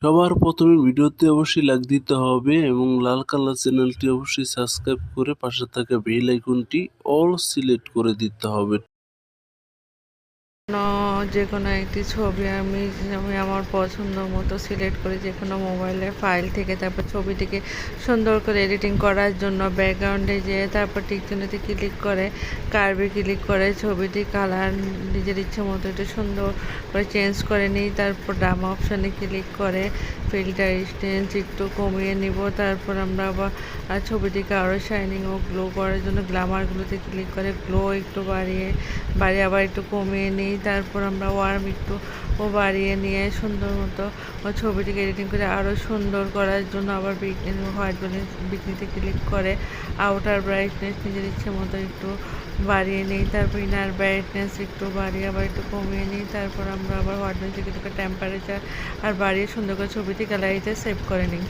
সবার প্রথমে ভিডিওতে অবশ্যই লাইক দিতে হবে এবং লাল কালার চ্যানেলটি অবশ্যই সাবস্ক্রাইব করে পাশে থাকা বেল আইকনটি অল সিলেক্ট করে দিতে হবে। যে কোনো একটি ছবি আমি আমার পছন্দ মতো সিলেক্ট করে যে কোনো মোবাইলের ফাইল থেকে তারপর ছবিটিকে সুন্দর করে এডিটিং করার জন্য ব্যাকগ্রাউন্ডে যেয়ে তারপর টিকচিহ্নতে ক্লিক করে কার্ভে ক্লিক করে ছবিটি কালার নিজের ইচ্ছে মতো একটু সুন্দর করে চেঞ্জ করে নিই। তারপর ডাম অপশানে ক্লিক করে ফিল্টার স্টেন্স একটু কমিয়ে নিব। তারপর আমরা আবার ছবিটিকে আরও শাইনিং ও গ্লো করার জন্য গ্লামারগুলোতে ক্লিক করে গ্লো একটু বাড়িয়ে আবার একটু কমিয়ে নিই। তারপর আমরা ওয়ার্ম একটু বাড়িয়ে নিয়ে সুন্দর মতো ছবিটিকে এডিটিং করে আরও সুন্দর করার জন্য আবার হোয়াইট ব্যালেন্স বিকনিতে ক্লিক করে আউটার ব্রাইটনেস নিজের ইচ্ছে মতো একটু বাড়িয়ে নিই। তারপর ইনার ব্রাইটনেস একটু বাড়িয়ে আবার একটু কমিয়ে নিই। তারপর আমরা আবার হোয়াইট ব্যালেন্সে ক্লিক করে টেম্পারেচার আর বাড়িয়ে সুন্দর করে ছবিটি গ্যালারিতে সেভ করে নিই।